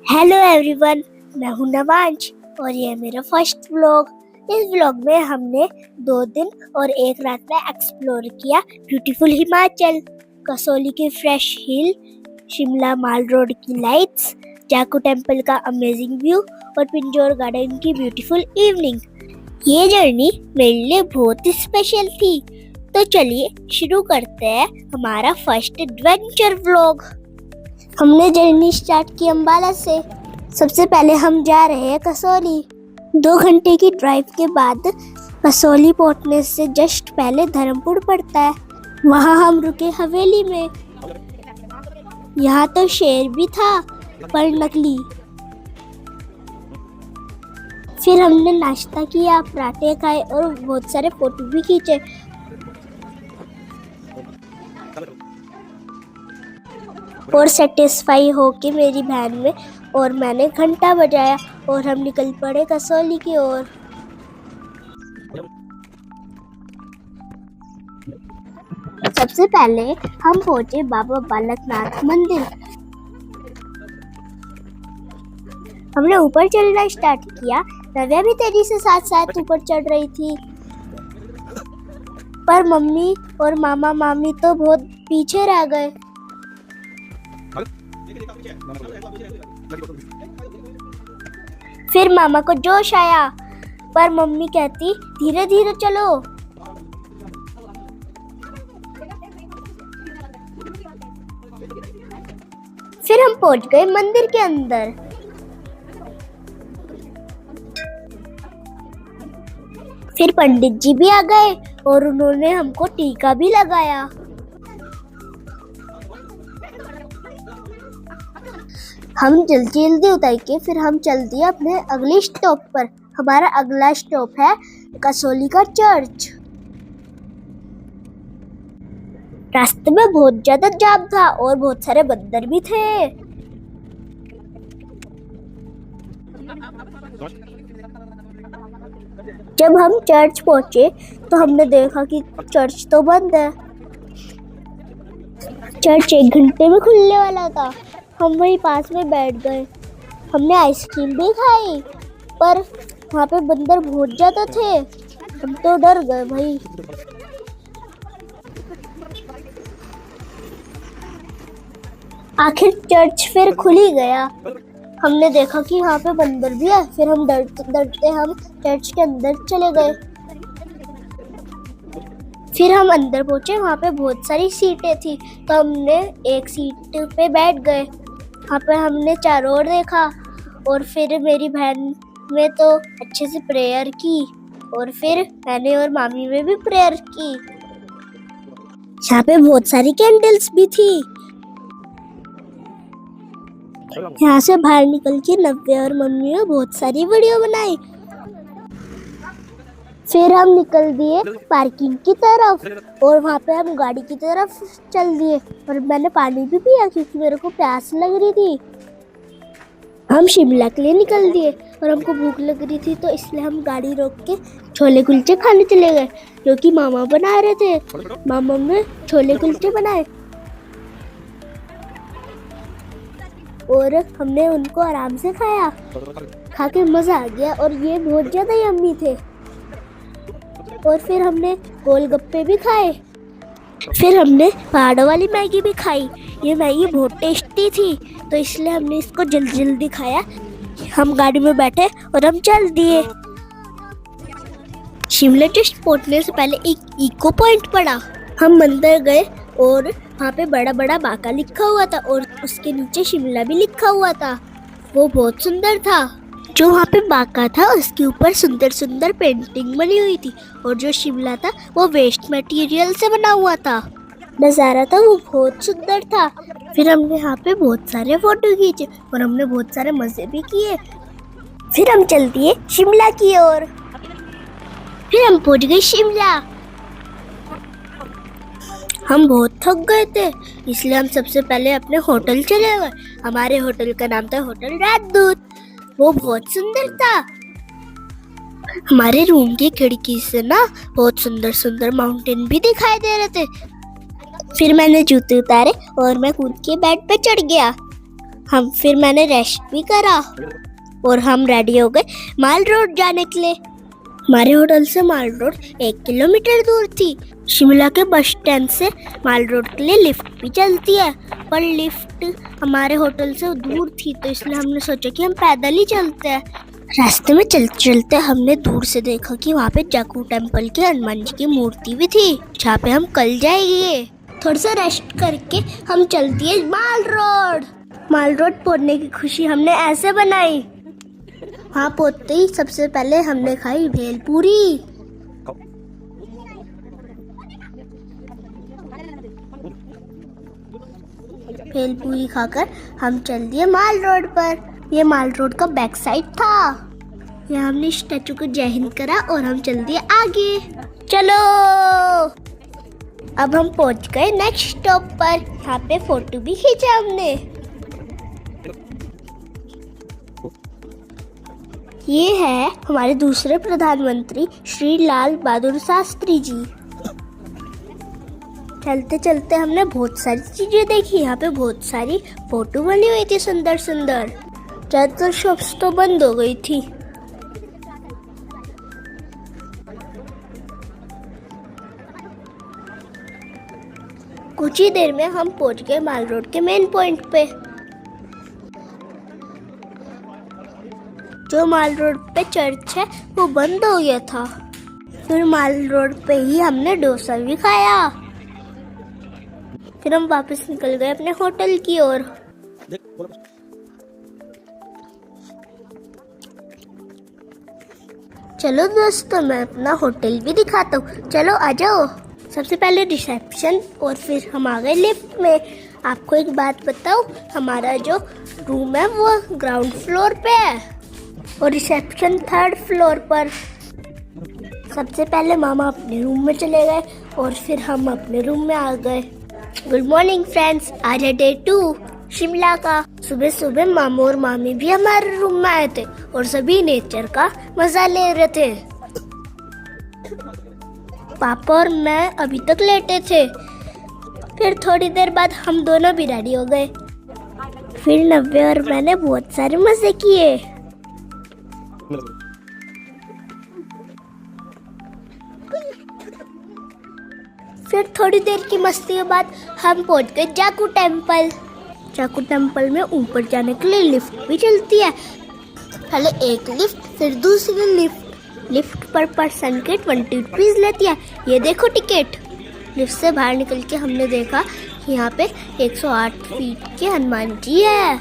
Hello everyone, मैं हूं नवांश और ये है मेरा फर्स्ट व्लॉग। इस व्लॉग में हमने 2 दिन और 1 रात में एक्सप्लोर किया ब्यूटीफुल हिमाचल, कसौली की फ्रेश हिल, शिमला माल रोड की लाइट्स, जाकू टेम्पल का अमेजिंग व्यू और पिंजौर गार्डन की ब्यूटीफुल इवनिंग। ये जर्नी मेरे लिए बहुत ही स्पेशल थी। तो चलिए शुरू करते हैं हमारा फर्स्ट एडवेंचर व्लॉग। हमने जर्नी स्टार्ट की अम्बाला से। सबसे पहले हम जा रहे हैं कसौली। 2 घंटे की ड्राइव के बाद कसौली पहुंचने से जस्ट पहले धर्मपुर पड़ता है। वहां हम रुके हवेली में। यहाँ तो शेर भी था पर नकली। फिर हमने नाश्ता किया, पराठे खाए और बहुत सारे फोटो भी खींचे। और सेटिस्फाई होके मेरी बहन में और मैंने घंटा बजाया और हम निकल पड़े कसौली की ओर। सबसे पहले हम पहुंचे बाबा बालकनाथ मंदिर। हमने ऊपर चढ़ना स्टार्ट किया। नव्या भी तेजी से साथ साथ ऊपर चढ़ रही थी, पर मम्मी और मामा मामी तो बहुत पीछे रह गए। फिर मामा को जोश आया, पर मम्मी कहती धीरे धीरे चलो। फिर हम पहुंच गए मंदिर के अंदर। फिर पंडित जी भी आ गए और उन्होंने हमको टीका भी लगाया। हम जल्दी जल्दी उतर के फिर हम चल दिए अपने अगले स्टॉप पर। हमारा अगला स्टॉप है कसौली का चर्च। रास्ते में बहुत ज्यादा जाम था और बहुत सारे बंदर भी थे। जब हम चर्च पहुंचे तो हमने देखा कि चर्च तो बंद है। चर्च 1 घंटे में खुलने वाला था। हम वहीं पास में बैठ गए। हमने आइसक्रीम भी खाई, पर वहाँ पे बंदर बहुत ज्यादा थे। हम तो डर गए भाई। आखिर चर्च फिर खुल ही गया। हमने देखा कि यहाँ पे बंदर भी है। फिर हम डरते डरते हम चर्च के अंदर चले गए। फिर हम अंदर पहुंचे। वहाँ पे बहुत सारी सीटें थी, तो हमने एक सीट पे बैठ गए। वहाँ पे हमने चारों ओर देखा और फिर मेरी बहन ने तो अच्छे से प्रेयर की और फिर मैंने और मामी ने भी प्रेयर की। यहाँ पे बहुत सारी कैंडल्स भी थी। यहाँ से बाहर निकल के नव्या और मम्मी ने बहुत सारी वीडियो बनाई। फिर हम निकल दिए पार्किंग की तरफ और वहाँ पे हम गाड़ी की तरफ चल दिए। और मैंने पानी भी पिया क्योंकि मेरे को प्यास लग रही थी। हम शिमला के लिए निकल दिए और हमको भूख लग रही थी, तो इसलिए हम गाड़ी रोक के छोले कुलचे खाने चले गए, जो कि मामा बना रहे थे। मामा ने छोले कुलचे बनाए और हमने उनको आराम से खाया। खा के मजा आ गया और ये बहुत ज्यादा यम्मी थे। और फिर हमने गोलगप्पे भी खाए। फिर हमने पहाड़ों वाली मैगी भी खाई। ये मैगी बहुत टेस्टी थी, तो इसलिए हमने इसको जल्दी जल्दी खाया। हम गाड़ी में बैठे और हम चल दिए। शिमला टेस्ट पहुंचने से पहले एक इको पॉइंट पड़ा। हम मंदिर गए और वहाँ पे बड़ा बड़ा बाका लिखा हुआ था और उसके नीचे शिमला भी लिखा हुआ था। वो बहुत सुंदर था। जो वहाँ पे बाका था उसके ऊपर सुंदर सुंदर पेंटिंग बनी हुई थी और जो शिमला था वो वेस्ट मटेरियल से बना हुआ था। नज़ारा था वो बहुत सुंदर था। फिर हमने यहाँ पे बहुत सारे फोटो खींचे और हमने बहुत सारे मजे भी किए। फिर हम चल दिए शिमला की ओर। फिर हम पहुँच गए शिमला। हम बहुत थक गए थे, इसलिए हम सबसे पहले अपने होटल चले गए। हमारे होटल का नाम था होटल राजदूत। वो बहुत सुंदर था। हमारे रूम की खिड़की से ना बहुत सुंदर सुंदर माउंटेन भी दिखाई दे रहे थे। फिर मैंने जूते उतारे और मैं कूद के बेड पे चढ़ गया। फिर मैंने रेस्ट भी करा और हम रेडी हो गए माल रोड जाने के लिए। हमारे होटल से माल रोड 1 किलोमीटर दूर थी। शिमला के बस स्टैंड से माल रोड के लिए लिफ्ट भी चलती है, पर लिफ्ट हमारे होटल से दूर थी, तो इसलिए हमने सोचा कि हम पैदल ही चलते हैं। रास्ते में चलते चलते हमने दूर से देखा कि वहाँ पे जाकू टेम्पल के हनुमान जी की मूर्ति भी थी, जहाँ पे हम कल जाएंगे। थोड़ा सा रेस्ट करके हम चल दिए माल रोड। माल रोड पहुंचने की खुशी हमने ऐसे बनाई। वहाँ पहुंचते ही सबसे पहले हमने खाई भेलपूरी। भेलपूरी खाकर हम चल दिए माल रोड पर। ये माल रोड का बैक साइड था। यहाँ हमने स्टैचू को जय हिंद करा और हम चल दिए आगे। चलो अब हम पहुंच गए नेक्स्ट स्टॉप पर। यहाँ पे फोटो भी खींचा हमने। ये है हमारे दूसरे प्रधानमंत्री श्री लाल बहादुर शास्त्री जी। चलते चलते हमने बहुत सारी चीजें देखी। यहाँ पे बहुत सारी फोटो बनी हुई थी सुंदर सुंदर। ज्यादातर शॉप्स तो बंद हो गई थी। कुछ ही देर में हम पहुंच गए माल रोड के मेन पॉइंट पे। जो माल रोड पे चर्च है वो बंद हो गया था। फिर माल रोड पे ही हमने डोसा भी खाया। फिर हम वापस निकल गए अपने होटल की ओर। चलो दोस्तों, मैं अपना होटल भी दिखाता हूँ। चलो आ जाओ। सबसे पहले रिसेप्शन और फिर हम आ गए लिफ्ट में। आपको एक बात बताऊँ, हमारा जो रूम है वो ग्राउंड फ्लोर पे है और रिसेप्शन 3rd फ्लोर पर। सबसे पहले मामा अपने रूम में चले गए और फिर हम अपने रूम में आ गए। गुड मॉर्निंग फ्रेंड्स, आज है डे 2 शिमला का। सुबह सुबह मामू और मामी भी हमारे रूम में आए थे और सभी नेचर का मजा ले रहे थे। पापा और मैं अभी तक लेटे थे। फिर थोड़ी देर बाद हम दोनों भी रेडी हो गए। फिर नव्या और मैंने बहुत सारे मजे किए। फिर थोड़ी देर की मस्ती के बाद हम पहुंच गए जाकू टेम्पल। जाकू टेम्पल में ऊपर जाने के लिए लिफ्ट भी चलती है। पहले एक लिफ्ट फिर दूसरी लिफ्ट। लिफ्ट पर पर्सन के 20 रुपीज लेती है। ये देखो टिकट। लिफ्ट से बाहर निकल के हमने देखा कि यहाँ पे 108 फीट के हनुमान जी है।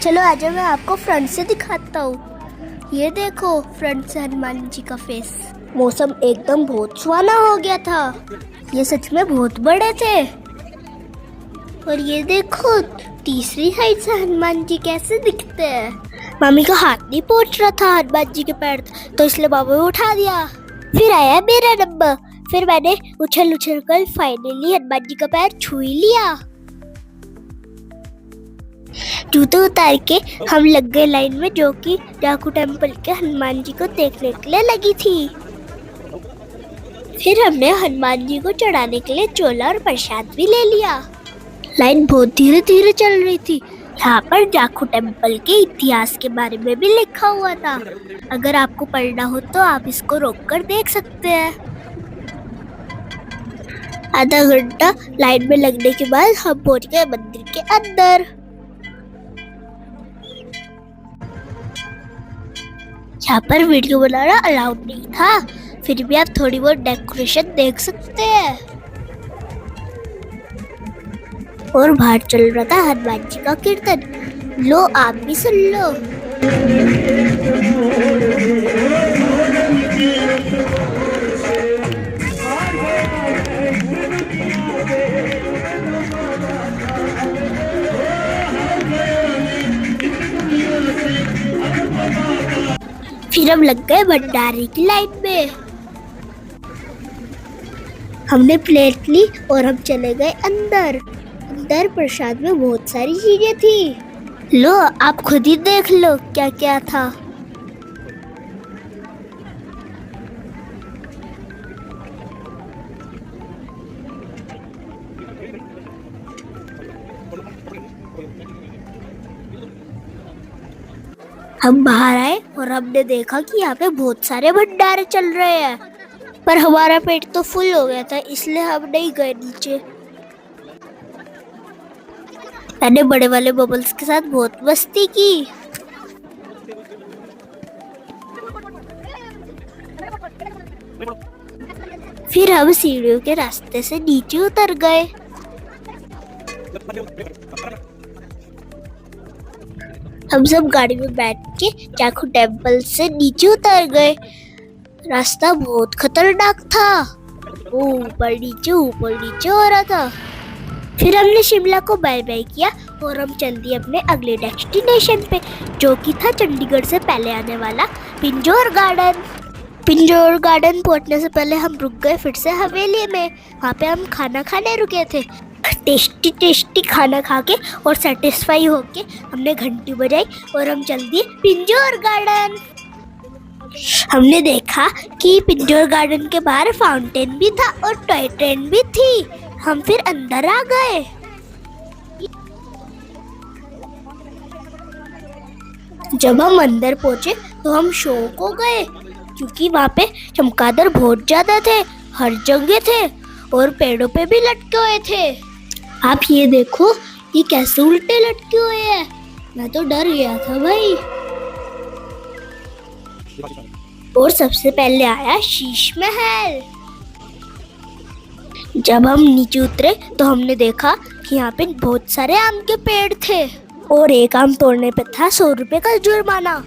चलो आजा, मैं आपको फ्रंट से दिखाता हूँ। ये देखो फ्रंट से हनुमान जी का फेस। मौसम एकदम बहुत सुहाना हो गया था। ये सच में बहुत बड़े थे। और ये देखो तीसरी साइड से हनुमान जी कैसे दिखते हैं। मामी का हाथ नहीं पहुंच रहा था हनुमान जी के पैर, तो इसलिए बाबा ने उठा दिया। फिर आया मेरा नंबर। फिर मैंने उछल उछल कर फाइनली हनुमान जी का पैर छू ही लिया। जूते उतार के हम लग गए लाइन में, जो कि जाकू टेम्पल के हनुमान जी को देखने के लिए लगी थी। फिर हमने हनुमान जी को चढ़ाने के लिए चोला और प्रसाद भी ले लिया। लाइन बहुत धीरे धीरे चल रही थी। यहाँ पर जाकू टेम्पल के इतिहास के बारे में भी लिखा हुआ था। अगर आपको पढ़ना हो तो आप इसको रोककर देख सकते हैं। आधा घंटा लाइन में लगने के बाद हम पहुंच गए मंदिर के अंदर। यहाँ पर वीडियो बनाना अलाउड नहीं था, फिर भी आप थोड़ी बहुत डेकोरेशन देख सकते हैं। और बाहर चल रहा था हनुमान जी का कीर्तन। लो आप भी सुन लो। फिर हम लग गए भंडारे की लाइन में। हमने प्लेट ली और हम चले गए अंदर। अंदर प्रसाद में बहुत सारी चीजें थी। लो आप खुद ही देख लो क्या क्या था। हम बाहर आए और हमने देखा कि यहाँ पे बहुत सारे भंडारे चल रहे हैं, पर हमारा पेट तो फुल हो गया था, इसलिए हम नहीं गए नीचे। मैंने बड़े वाले बबल्स के साथ बहुत मस्ती की। फिर हम सीढ़ियों के रास्ते से नीचे उतर गए। हम सब गाड़ी में बैठ के चाकू टेम्पल से नीचे उतर गए। रास्ता बहुत खतरनाक था, ऊपर नीचे हो रहा था। फिर हमने शिमला को बाय बाय किया और हम चल दिए अपने अगले डेस्टिनेशन पे, जो कि था चंडीगढ़ से पहले आने वाला पिंजौर गार्डन। पिंजौर गार्डन पहुंचने से पहले हम रुक गए फिर से हवेली में। वहाँ पे हम खाना खाने रुके थे। टेस्टी खाना खा के और सेटिस्फाई होके हमने घंटी बजाई और हम चल दिए पिंजौर गार्डन। हमने देखा कि पिंजौर गार्डन के बाहर फाउंटेन भी था और टॉय ट्रेन भी थी। हम फिर अंदर आ गए। जब हम अंदर पहुंचे तो हम शॉक हो गए, क्योंकि वहाँ पे चमगादड़ बहुत ज्यादा थे, हर जगह थे और पेड़ों पे भी लटके हुए थे। आप ये देखो, ये कैसे उल्टे लटके हुए हैं। मैं तो डर गया था भाई। और सबसे पहले आया शीश महल। जब हम नीचे उतरे तो हमने देखा कि यहाँ पे बहुत सारे आम के पेड़ थे और एक आम तोड़ने पे था 100 रुपए का जुर्माना।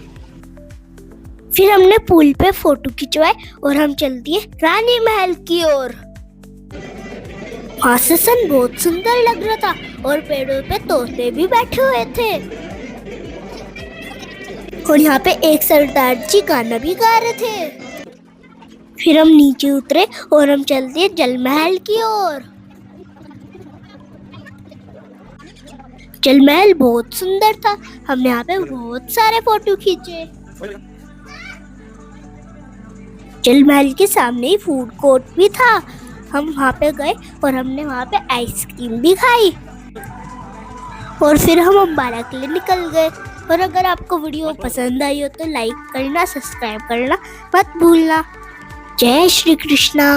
फिर हमने पुल पे फोटो खिंचवाए और हम चल दिए रानी महल की ओर। वहाँ से सन बहुत सुंदर लग रहा था और पेड़ों पे तोते भी बैठे हुए थे और यहाँ पे एक सरदार जी गाना भी गा रहे थे। फिर हम नीचे उतरे और हम चल दिए जल महल की ओर। जल महल बहुत सुंदर था, हमने यहाँ पे बहुत सारे फोटो खींचे। जल महल के सामने ही फूड कोर्ट भी था। हम वहाँ पे गए और हमने वहाँ पे आइसक्रीम भी खाई और फिर हम अम्बाला के लिए निकल गए। और अगर आपको वीडियो पसंद आई हो तो लाइक करना, सब्सक्राइब करना मत भूलना। जय श्री कृष्णा।